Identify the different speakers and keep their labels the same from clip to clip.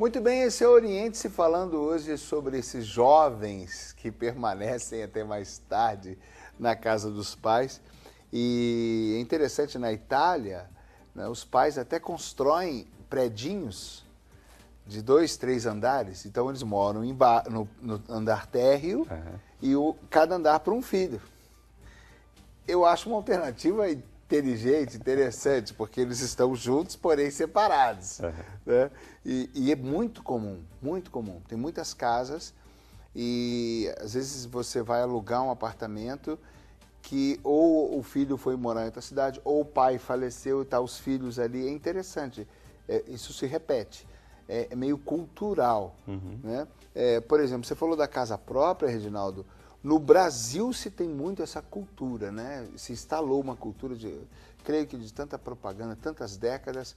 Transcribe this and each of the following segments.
Speaker 1: Muito bem, esse é o Oriente-se falando hoje sobre esses jovens que permanecem até mais tarde na casa dos pais. E é interessante, na Itália, né, os pais até constroem predinhos de 2, 3 andares. Então eles moram no andar térreo e cada andar para um filho. Eu acho uma alternativa inteligente, interessante, porque eles estão juntos, porém separados. Né? E é muito comum, muito comum. Tem muitas casas e às vezes você vai alugar um apartamento que ou o filho foi morar em outra cidade, ou o pai faleceu e tá os filhos ali. É interessante, isso se repete. É meio cultural. Né? Por exemplo, você falou da casa própria, Reginaldo. No Brasil se tem muito essa cultura, né? Se instalou uma cultura, creio que de tanta propaganda, tantas décadas,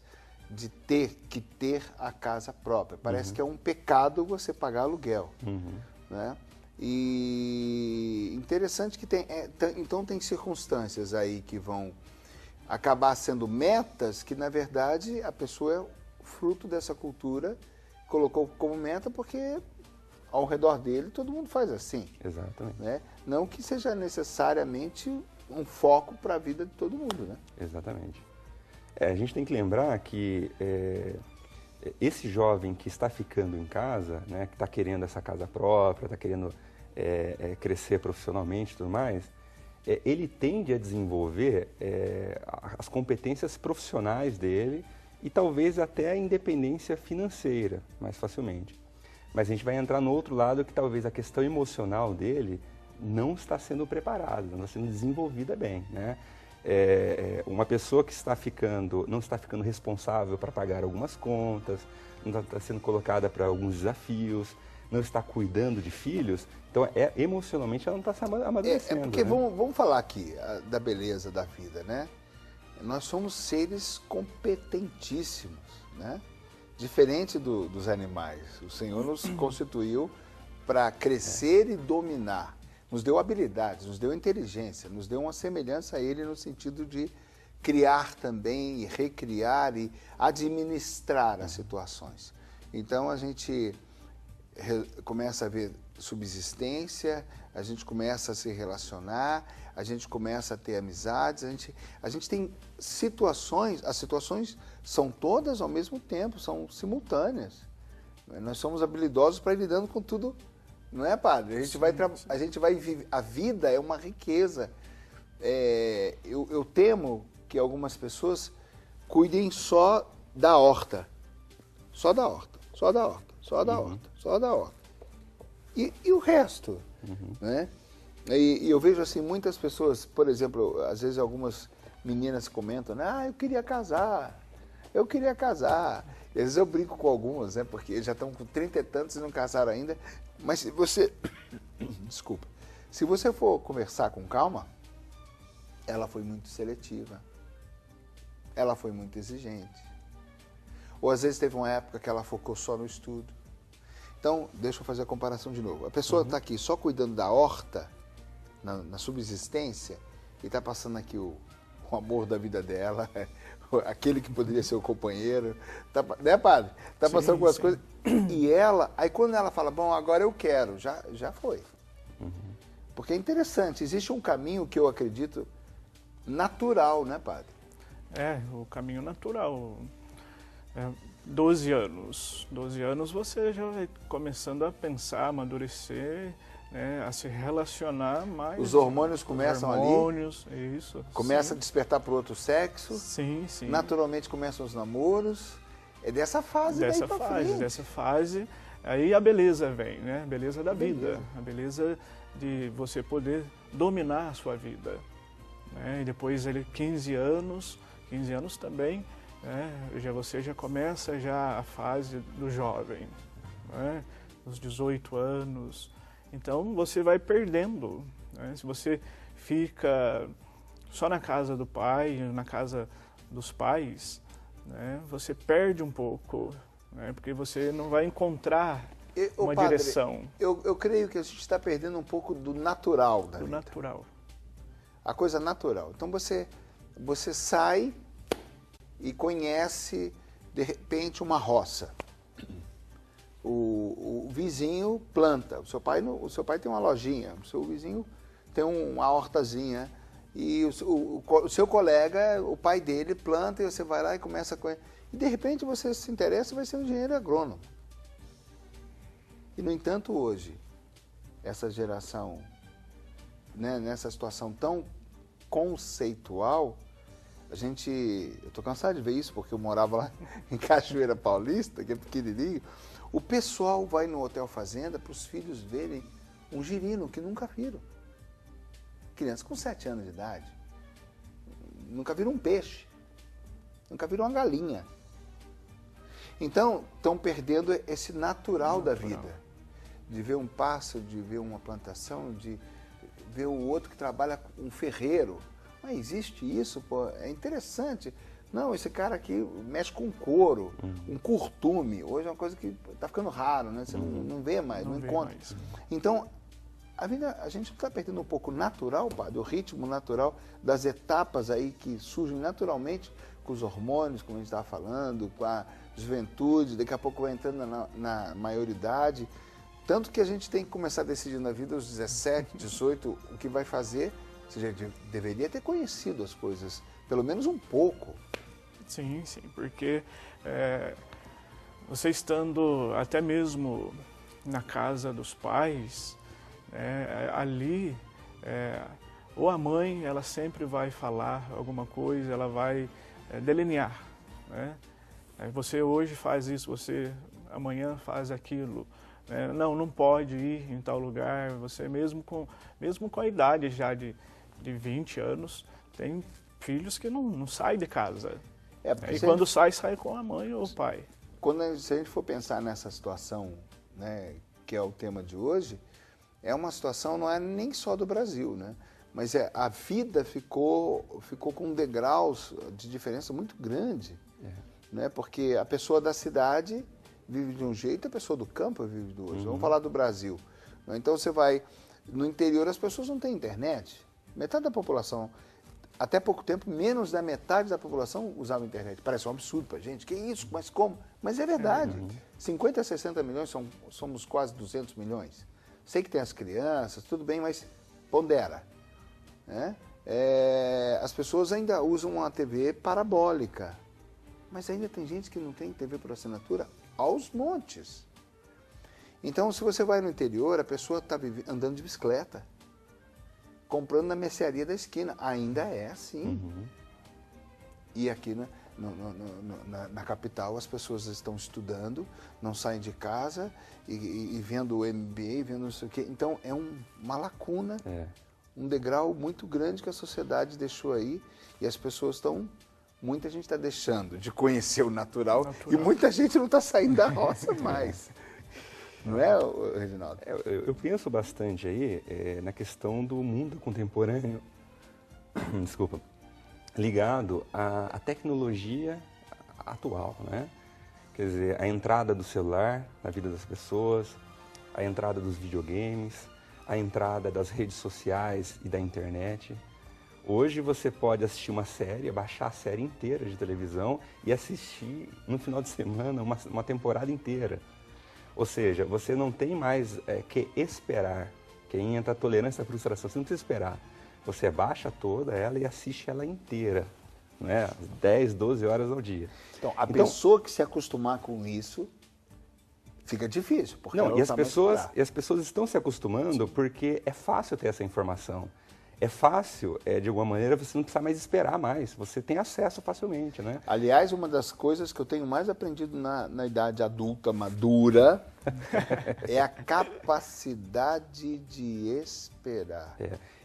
Speaker 1: de ter que ter a casa própria. Parece que é um pecado você pagar aluguel. Né? E interessante que então tem circunstâncias aí que vão acabar sendo metas que, na verdade, a pessoa é fruto dessa cultura, colocou como meta porque ao redor dele todo mundo faz assim.
Speaker 2: Exatamente.
Speaker 1: Né? Não que seja necessariamente um foco para a vida de todo mundo. Né?
Speaker 2: Exatamente. A gente tem que lembrar que esse jovem que está ficando em casa, né, que está querendo essa casa própria, está querendo crescer profissionalmente e tudo mais, ele tende a desenvolver as competências profissionais dele e talvez até a independência financeira mais facilmente. Mas a gente vai entrar no outro lado que talvez a questão emocional dele não está sendo preparada, não está sendo desenvolvida bem. Né? Uma pessoa que não está ficando responsável para pagar algumas contas, não está sendo colocada para alguns desafios, não está cuidando de filhos, então emocionalmente ela não está se amadurecendo.
Speaker 1: Porque
Speaker 2: né?
Speaker 1: vamos falar aqui da beleza da vida, né? Nós somos seres competentíssimos, né? Diferente dos animais. O Senhor nos constituiu para crescer e dominar. Nos deu habilidades, nos deu inteligência, nos deu uma semelhança a Ele no sentido de criar também e recriar e administrar as situações. Então a gente começa a ver subsistência, a gente começa a se relacionar, a gente começa a ter amizades, a gente tem situações, as situações são todas ao mesmo tempo, são simultâneas. Nós somos habilidosos para ir lidando com tudo, não é, padre? A gente vai viver, a vida é uma riqueza. Eu temo que algumas pessoas cuidem só da horta, só da horta, só da horta, só da horta, só da horta. E o resto, né? E eu vejo assim muitas pessoas, por exemplo, às vezes algumas meninas comentam, né? Eu queria casar, eu queria casar. E às vezes eu brinco com algumas, né? Porque já estão com 30 e tantos e não casaram ainda. Mas se você, desculpa, se você for conversar com calma, ela foi muito seletiva, ela foi muito exigente. Ou às vezes teve uma época que ela focou só no estudo. Então, deixa eu fazer a comparação de novo. A pessoa está aqui só cuidando da horta, na subsistência, e está passando aqui o amor da vida dela, aquele que poderia ser o companheiro. Né, padre? Está passando algumas coisas. E ela, aí quando ela fala, bom, agora eu quero, já foi. Porque é interessante, existe um caminho que eu acredito natural, né, padre?
Speaker 3: O caminho natural. 12 anos. 12 anos você já vai começando a pensar, amadurecer, né, a se relacionar mais.
Speaker 1: Os hormônios começam
Speaker 3: hormônios,
Speaker 1: ali.
Speaker 3: Isso.
Speaker 1: Começa a despertar para o outro sexo.
Speaker 3: Sim, sim.
Speaker 1: Naturalmente começam os namoros. É dessa fase
Speaker 3: dessa
Speaker 1: daí pra
Speaker 3: fase,
Speaker 1: frente.
Speaker 3: dessa fase. Aí a beleza vem, né? A beleza da vida. A beleza de você poder dominar a sua vida. Né? E depois 15 anos também, você já começa a fase do jovem, né? Os 18 anos. Então você vai perdendo. Né? Se você fica só na casa do pai, na casa dos pais, né? Você perde um pouco, né? Porque você não vai encontrar uma
Speaker 1: padre,
Speaker 3: direção.
Speaker 1: Eu creio que a gente está perdendo um pouco do natural da vida.
Speaker 3: Natural.
Speaker 1: A coisa natural. Então você sai e conhece, de repente, uma roça. o vizinho planta, o seu pai tem uma lojinha, o seu vizinho tem uma hortazinha, e o seu colega, o pai dele planta, e você vai lá e começa com ele. E de repente você se interessa e vai ser um engenheiro agrônomo. E no entanto hoje, essa geração, né, nessa situação tão conceitual, eu estou cansado de ver isso, porque eu morava lá em Cachoeira Paulista, que é pequenininho, o pessoal vai no Hotel Fazenda para os filhos verem um girino que nunca viram. Crianças com 7 anos de idade, nunca viram um peixe, nunca viram uma galinha. Então, estão perdendo esse natural da vida, de ver um pássaro, de ver uma plantação, de ver o outro que trabalha com um ferreiro. Mas existe isso, pô, é interessante. Não, esse cara aqui mexe com couro, um curtume. Hoje é uma coisa que está ficando raro, né? Você não vê mais, não encontra. Mais. Então, a gente está perdendo um pouco natural, padre, o ritmo natural das etapas aí que surgem naturalmente com os hormônios, como a gente estava falando, com a juventude, daqui a pouco vai entrando na maioridade. Tanto que a gente tem que começar a decidir na vida aos 17, 18, o que vai fazer. Você já deveria ter conhecido as coisas, pelo menos um pouco.
Speaker 3: Sim, porque você estando até mesmo na casa dos pais, ali, ou a mãe, ela sempre vai falar alguma coisa, ela vai delinear, né? Você hoje faz isso, você amanhã faz aquilo. Não pode ir em tal lugar. Você mesmo com a idade já de 20 anos, tem filhos que não saem de casa. E quando sai com a mãe ou o pai.
Speaker 1: Se a gente for pensar nessa situação, né, que é o tema de hoje, é uma situação, não é nem só do Brasil, né? Mas a vida ficou com degraus de diferença muito grande. Né? Porque a pessoa da cidade vive de um jeito, a pessoa do campo vive do outro. Vamos falar do Brasil. Então você vai, no interior as pessoas não têm internet. Metade da população, até pouco tempo, menos da metade da população usava internet. Parece um absurdo pra gente. Que isso? Mas como? Mas é verdade. 50 a 60 milhões, somos quase 200 milhões. Sei que tem as crianças, tudo bem, mas pondera. Né? As pessoas ainda usam uma TV parabólica. Mas ainda tem gente que não tem TV por assinatura aos montes. Então, se você vai no interior, a pessoa está andando de bicicleta, comprando na mercearia da esquina. Ainda é assim. E aqui na capital as pessoas estão estudando, não saem de casa e vendo o MBA, vendo não sei o quê. Então, é uma lacuna, um degrau muito grande que a sociedade deixou aí e as pessoas estão... Muita gente está deixando de conhecer o natural e muita gente não está saindo da roça mais. Não é, Reginaldo?
Speaker 2: Eu penso bastante aí na questão do mundo contemporâneo, desculpa, ligado à tecnologia atual, né? Quer dizer, a entrada do celular na vida das pessoas, a entrada dos videogames, a entrada das redes sociais e da internet. Hoje você pode assistir uma série, baixar a série inteira de televisão e assistir no final de semana uma temporada inteira. Ou seja, você não tem mais que esperar, que entra a tolerância à frustração, você não precisa esperar. Você baixa toda ela e assiste ela inteira, né? 10, 12 horas ao dia.
Speaker 1: Então, a pessoa que se acostumar com isso, fica difícil. Porque
Speaker 2: não, e as pessoas estão se acostumando porque é fácil ter essa informação. É fácil, de alguma maneira, você não precisa mais esperar mais. Você tem acesso facilmente, né?
Speaker 1: Aliás, uma das coisas que eu tenho mais aprendido na idade adulta, madura, é a capacidade de esperar.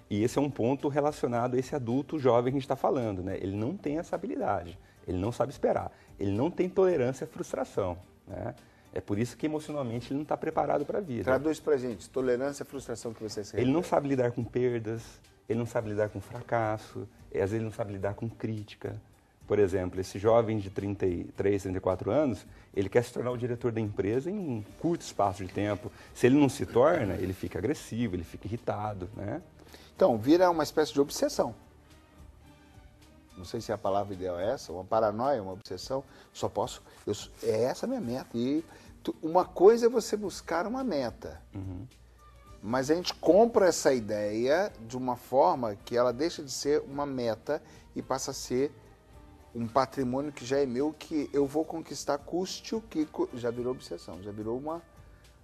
Speaker 2: E esse é um ponto relacionado a esse adulto jovem que a gente está falando, né? Ele não tem essa habilidade, ele não sabe esperar, ele não tem tolerância à frustração, né? É por isso que emocionalmente ele não está preparado para a vida.
Speaker 1: Traduz para a gente, tolerância à frustração que você se refere.
Speaker 2: Ele não sabe lidar com perdas, ele não sabe lidar com fracasso, às vezes ele não sabe lidar com crítica. Por exemplo, esse jovem de 33, 34 anos, ele quer se tornar o diretor da empresa em um curto espaço de tempo. Se ele não se torna, ele fica agressivo, ele fica irritado, né?
Speaker 1: Então, vira uma espécie de obsessão. Não sei se a palavra ideal é essa, uma paranoia, uma obsessão. É essa a minha meta. E Uma coisa é você buscar uma meta, mas a gente compra essa ideia de uma forma que ela deixa de ser uma meta e passa a ser um patrimônio que já é meu, que eu vou conquistar custe o que... Já virou obsessão, já virou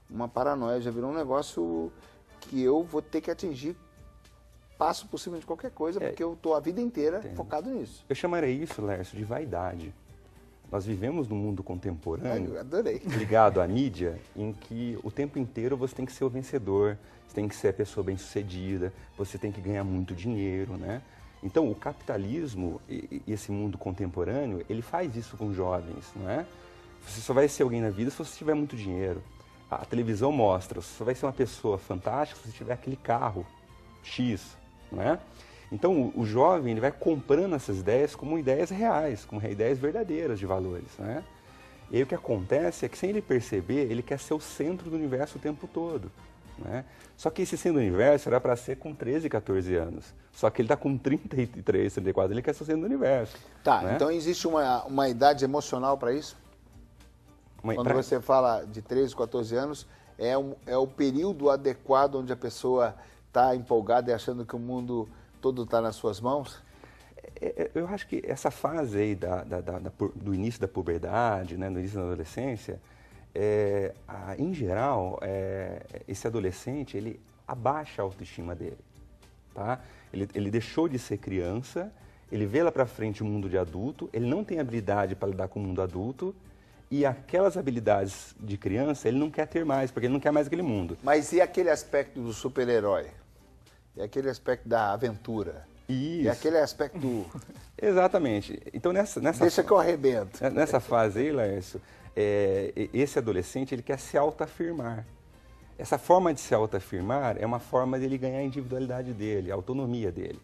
Speaker 1: uma paranoia, já virou um negócio que eu vou ter que atingir, passo por cima de qualquer coisa, porque eu estou a vida inteira focado nisso.
Speaker 2: Eu chamaria isso, Lércio, de vaidade. Nós vivemos num mundo contemporâneo, ligado à mídia, em que o tempo inteiro você tem que ser o vencedor, você tem que ser a pessoa bem-sucedida, você tem que ganhar muito dinheiro, né? Então, o capitalismo e esse mundo contemporâneo, ele faz isso com jovens, não é? Você só vai ser alguém na vida se você tiver muito dinheiro. A televisão mostra, você só vai ser uma pessoa fantástica se você tiver aquele carro X, não é? Então, o jovem ele vai comprando essas ideias como ideias reais, como ideias verdadeiras de valores, né? E aí o que acontece é que, sem ele perceber, ele quer ser o centro do universo o tempo todo, né? Só que esse centro do universo era para ser com 13, 14 anos. Só que ele está com 33, 34, ele quer ser o centro do universo.
Speaker 1: Tá,
Speaker 2: né?
Speaker 1: Então existe uma idade emocional para isso? Quando você fala de 13, 14 anos, é o período adequado onde a pessoa está empolgada e achando que o mundo todo está nas suas mãos?
Speaker 2: Eu acho que essa fase aí do início da puberdade, né, do início da adolescência, em geral, esse adolescente, ele abaixa a autoestima dele, tá? Ele deixou de ser criança, ele vê lá para frente o mundo de adulto, ele não tem habilidade para lidar com o mundo adulto, e aquelas habilidades de criança ele não quer ter mais, porque ele não quer mais aquele mundo.
Speaker 1: Mas e aquele aspecto do super-herói? E aquele aspecto da aventura?
Speaker 2: Isso.
Speaker 1: E aquele aspecto do...
Speaker 2: Exatamente. Então,
Speaker 1: Deixa que eu arrebento.
Speaker 2: Nessa fase aí, Lércio, esse adolescente ele quer se autoafirmar. Essa forma de se autoafirmar é uma forma dele ganhar a individualidade dele, a autonomia dele.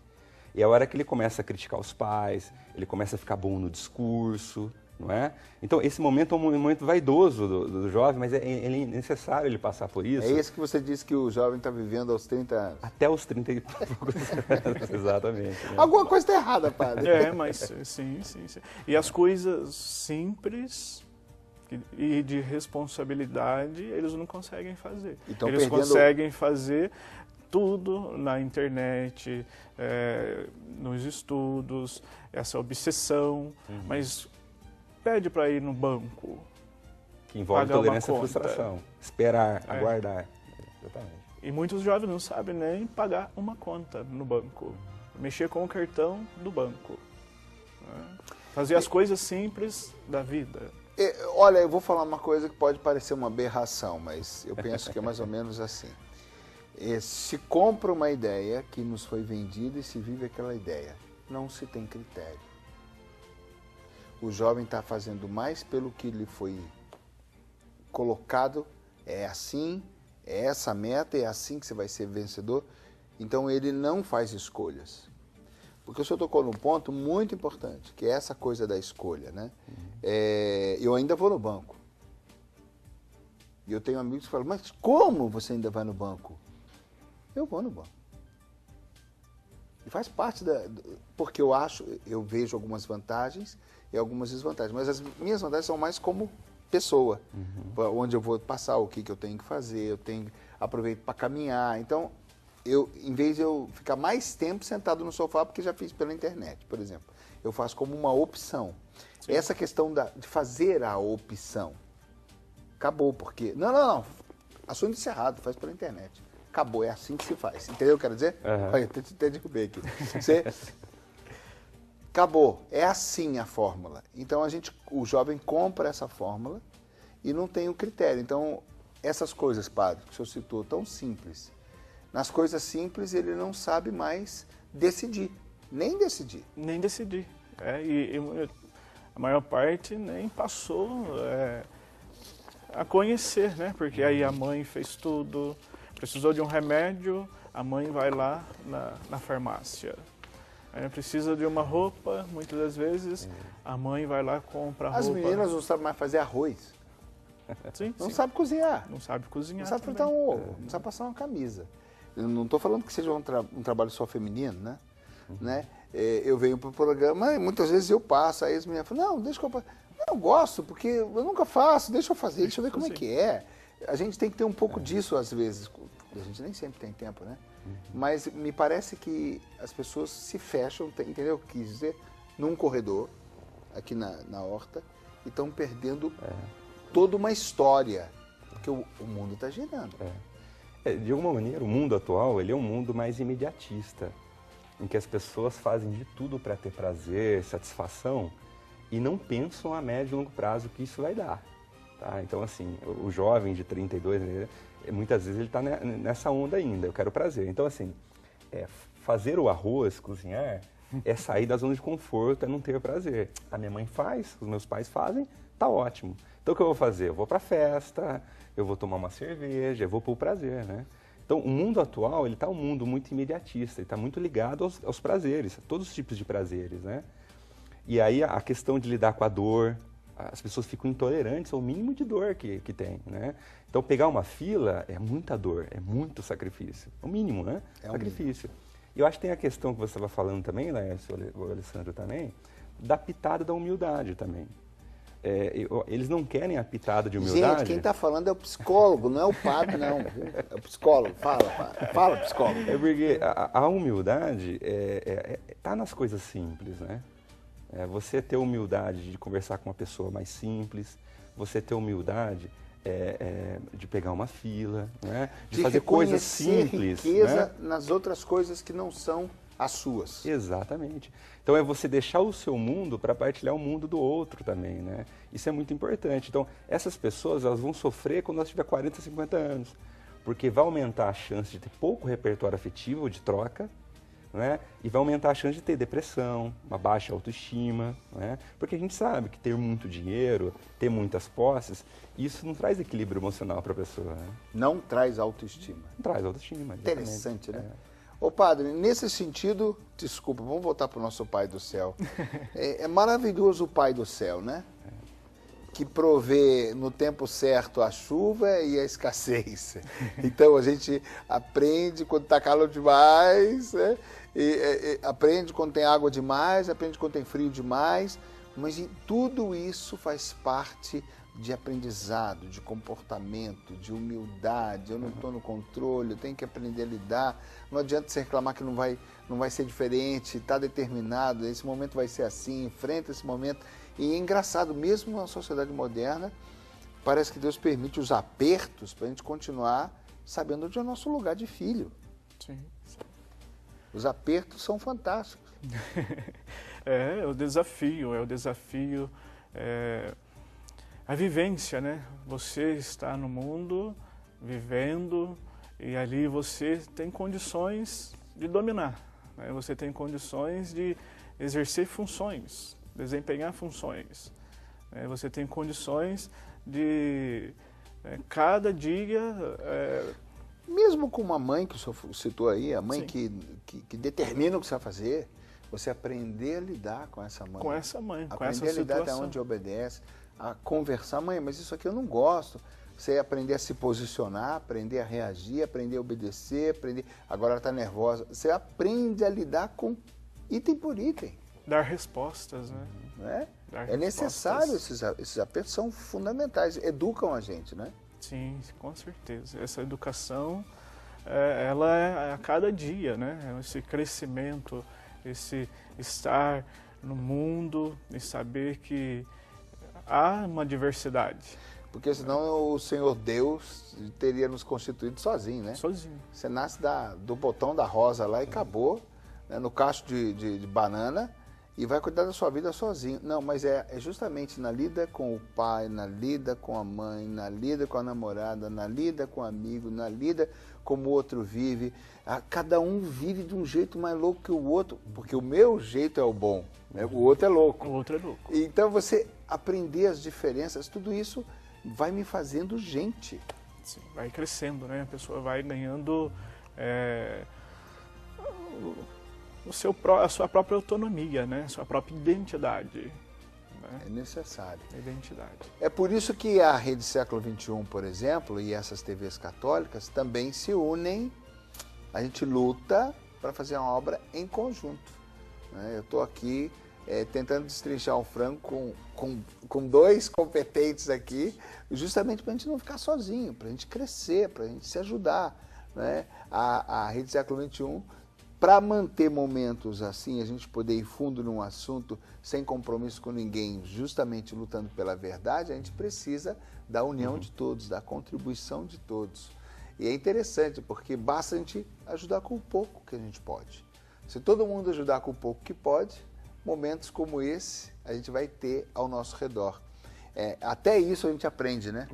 Speaker 2: E é a hora que ele começa a criticar os pais, ele começa a ficar bom no discurso, não é? Então, esse momento é um momento vaidoso do jovem, mas é necessário ele passar por isso.
Speaker 1: É isso que você disse que o jovem está vivendo aos 30 anos.
Speaker 2: Até os 30 e poucos anos, exatamente. Né?
Speaker 1: Alguma coisa está errada, padre.
Speaker 3: Mas sim. E as coisas simples e de responsabilidade, eles não conseguem fazer.
Speaker 1: Então,
Speaker 3: eles conseguem fazer tudo na internet, nos estudos, essa obsessão, mas pede para ir no banco.
Speaker 2: Que envolve tolerância à frustração, esperar, aguardar. Exatamente.
Speaker 3: E muitos jovens não sabem nem pagar uma conta no banco, mexer com o cartão do banco, né? Fazer as coisas simples da vida.
Speaker 1: Olha, eu vou falar uma coisa que pode parecer uma aberração, mas eu penso que é mais ou menos assim. Se compra uma ideia que nos foi vendida e se vive aquela ideia, não se tem critério. O jovem está fazendo mais pelo que lhe foi colocado, é assim, é essa a meta, é assim que você vai ser vencedor. Então ele não faz escolhas. Porque o senhor tocou num ponto muito importante, que é essa coisa da escolha, né? Eu ainda vou no banco. E eu tenho amigos que falam, mas como você ainda vai no banco? Eu vou no banco. E faz parte porque eu vejo algumas vantagens e algumas desvantagens. Mas as minhas vantagens são mais como pessoa. Onde eu vou passar, o que eu tenho que fazer, aproveito para caminhar. Então, em vez de eu ficar mais tempo sentado no sofá, porque já fiz pela internet, por exemplo, eu faço como uma opção. Sim. Essa questão de fazer a opção, acabou, porque... Não, assunto encerrado, faz pela internet. Acabou, é assim que se faz. Entendeu o que eu quero dizer? Olha, eu até derrubei aqui. Acabou, é assim a fórmula. Então o jovem compra essa fórmula e não tem o critério. Então, essas coisas, padre, que o senhor citou, tão simples. Nas coisas simples ele não sabe mais decidir, nem decidir.
Speaker 3: Nem decidir. E a maior parte nem passou a conhecer, né? Porque aí a mãe fez tudo, precisou de um remédio, a mãe vai lá na farmácia. Aí precisa de uma roupa, muitas das vezes, a mãe vai lá e compra a roupa.
Speaker 1: As meninas não sabem mais fazer arroz.
Speaker 3: Sim,
Speaker 1: não sabe cozinhar.
Speaker 3: Não sabe cozinhar.
Speaker 1: Não sabe fritar um ovo, não sabe passar uma camisa. Eu não estou falando que seja um trabalho só feminino, né? Eu venho para o programa e muitas vezes eu passo, aí as meninas falam, não, deixa que eu passo. Eu gosto, porque eu nunca faço, deixa eu fazer, deixa eu ver como é que é. A gente tem que ter um pouco disso às vezes. A gente nem sempre tem tempo, né? Mas me parece que as pessoas se fecham, entendeu o que eu quis dizer? Num corredor, aqui na horta, e estão perdendo toda uma história, porque o mundo está girando.
Speaker 2: De alguma maneira, o mundo atual ele é um mundo mais imediatista, em que as pessoas fazem de tudo para ter prazer, satisfação, e não pensam a médio e longo prazo que isso vai dar. Tá? Então, assim, o jovem de 32, muitas vezes ele está nessa onda ainda, eu quero prazer. Então, assim, fazer o arroz, cozinhar, é sair da zona de conforto, é não ter prazer. A minha mãe faz, os meus pais fazem, tá ótimo. Então, o que eu vou fazer? Eu vou para a festa, eu vou tomar uma cerveja, eu vou para o prazer, né? Então, o mundo atual, ele está um mundo muito imediatista, ele está muito ligado aos prazeres, a todos os tipos de prazeres, né? E aí, a questão de lidar com a dor, as pessoas ficam intolerantes ao mínimo de dor que tem, né? Então, pegar uma fila é muita dor, é muito sacrifício. É o mínimo, né? Sacrifício. E eu acho que tem a questão que você estava falando também, Laércio, o Alessandro também, da pitada da humildade também. Eles não querem a pitada de humildade.
Speaker 1: Gente, quem está falando é o psicólogo, não é o padre, não. É o psicólogo. Fala, psicólogo.
Speaker 2: É porque a humildade está nas coisas simples, né? Você ter humildade de conversar com uma pessoa mais simples, você ter humildade de pegar uma fila, né? De fazer coisas simples.
Speaker 1: Riqueza,
Speaker 2: né?
Speaker 1: Nas outras coisas que não são as suas.
Speaker 2: Exatamente. Então é você deixar o seu mundo para partilhar o mundo do outro também, né? Isso é muito importante. Então essas pessoas elas vão sofrer quando elas tiverem 40, 50 anos, porque vai aumentar a chance de ter pouco repertório afetivo de troca, né? E vai aumentar a chance de ter depressão, uma baixa autoestima, né? Porque a gente sabe que ter muito dinheiro, ter muitas posses, isso não traz equilíbrio emocional para a pessoa. Né?
Speaker 1: Não traz autoestima.
Speaker 2: Não traz autoestima.
Speaker 1: Interessante, né? Ô padre, nesse sentido, desculpa, vamos voltar para o nosso Pai do Céu. É maravilhoso o Pai do Céu, né? Que provê no tempo certo a chuva e a escassez. Então a gente aprende quando está calor demais, né? Aprende quando tem água demais, aprende quando tem frio demais, mas tudo isso faz parte de aprendizado, de comportamento, de humildade. Eu não estou no controle, eu tenho que aprender a lidar. Não adianta você reclamar que não vai ser diferente, está determinado, esse momento vai ser assim, enfrenta esse momento. E é engraçado, mesmo na sociedade moderna, parece que Deus permite os apertos para a gente continuar sabendo onde é o nosso lugar de filho.
Speaker 3: Sim.
Speaker 1: Os apertos são fantásticos.
Speaker 3: É o desafio, a vivência, né? Você está no mundo, vivendo, e ali você tem condições de dominar, né? Você tem condições de exercer funções, desempenhar funções. Né? Você tem condições de, cada dia...
Speaker 1: Mesmo com uma mãe que o senhor citou aí, a mãe que determina o que você vai fazer, você aprender a lidar com essa mãe.
Speaker 3: Com essa mãe, com essa situação.
Speaker 1: Aprender a lidar até onde obedece, a conversar, mãe, mas isso aqui eu não gosto. Você aprender a se posicionar, aprender a reagir, aprender a obedecer, agora ela está nervosa. Você aprende a lidar com item por item.
Speaker 3: Dar respostas, né?
Speaker 1: Né?
Speaker 3: Dar
Speaker 1: necessário, esses apertos são fundamentais, educam a gente, né?
Speaker 3: Sim, com certeza. Essa educação, ela é a cada dia, né? Esse crescimento, esse estar no mundo e saber que há uma diversidade.
Speaker 1: Porque senão o Senhor Deus teria nos constituído sozinho, né?
Speaker 3: Sozinho.
Speaker 1: Você nasce do botão da rosa lá e acabou, né? No cacho de banana, e vai cuidar da sua vida sozinho. Não, mas é justamente na lida com o pai, na lida com a mãe, na lida com a namorada, na lida com o amigo, na lida como o outro vive. Cada um vive de um jeito mais louco que o outro, porque o meu jeito é o bom, né? O outro é louco.
Speaker 3: O outro é louco.
Speaker 1: Então você aprender as diferenças, tudo isso vai me fazendo gente.
Speaker 3: Sim, vai crescendo, né? A pessoa vai ganhando a sua própria autonomia, né? A sua própria identidade. Né?
Speaker 1: É necessário.
Speaker 3: Identidade.
Speaker 1: É por isso que a Rede Século XXI, por exemplo, e essas TVs católicas também se unem. A gente luta para fazer uma obra em conjunto. Né? Eu estou aqui tentando destrinchar um frango com dois competentes aqui, justamente para a gente não ficar sozinho, para a gente crescer, para a gente se ajudar, né? A Rede Século XXI, para manter momentos assim, a gente poder ir fundo num assunto sem compromisso com ninguém, justamente lutando pela verdade, a gente precisa da união de todos, da contribuição de todos. E é interessante, porque basta a gente ajudar com o pouco que a gente pode. Se todo mundo ajudar com o pouco que pode, momentos como esse a gente vai ter ao nosso redor. Até isso a gente aprende, né?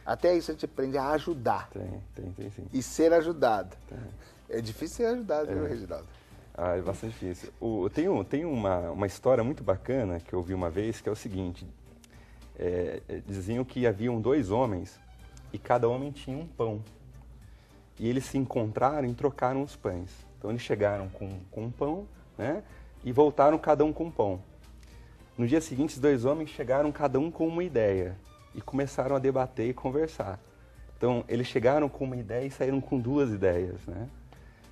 Speaker 1: Até isso a gente aprende a ajudar.
Speaker 2: Tem sim.
Speaker 1: E ser ajudado.
Speaker 2: Tem.
Speaker 1: É difícil ser ajudado, viu, Reginaldo?
Speaker 2: É bastante difícil. Tem uma história muito bacana que eu ouvi uma vez, que é o seguinte. Diziam que haviam 2 homens e cada homem tinha um pão. E eles se encontraram e trocaram os pães. Então eles chegaram com um pão, né? E voltaram cada um com um pão. No dia seguinte, os 2 homens chegaram cada um com uma ideia e começaram a debater e conversar. Então, eles chegaram com uma ideia e saíram com 2 ideias, né?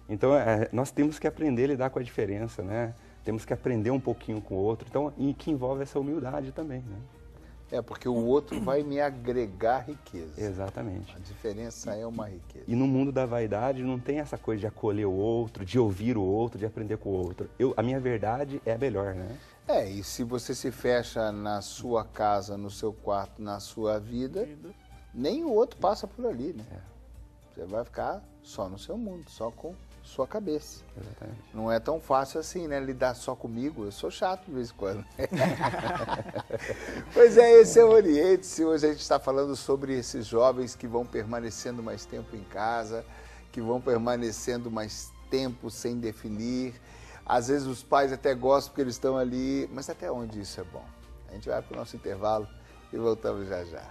Speaker 2: Então, nós temos que aprender a lidar com a diferença, né? Temos que aprender um pouquinho com o outro, então, e que envolve essa humildade também, né?
Speaker 1: Porque o outro vai me agregar riqueza.
Speaker 2: Exatamente.
Speaker 1: A diferença é uma riqueza.
Speaker 2: E no mundo da vaidade não tem essa coisa de acolher o outro, de ouvir o outro, de aprender com o outro. A minha verdade é a melhor, né?
Speaker 1: E se você se fecha na sua casa, no seu quarto, na sua vida, nem o outro passa por ali, né? Você vai ficar só no seu mundo, só com sua cabeça.
Speaker 2: Exatamente.
Speaker 1: Não é tão fácil assim, né? Lidar só comigo. Eu sou chato de vez em quando. Pois esse é o Oriente. Hoje a gente está falando sobre esses jovens que vão permanecendo mais tempo em casa, que vão permanecendo mais tempo sem definir. Às vezes os pais até gostam porque eles estão ali, mas até onde isso é bom? A gente vai para o nosso intervalo e voltamos já já.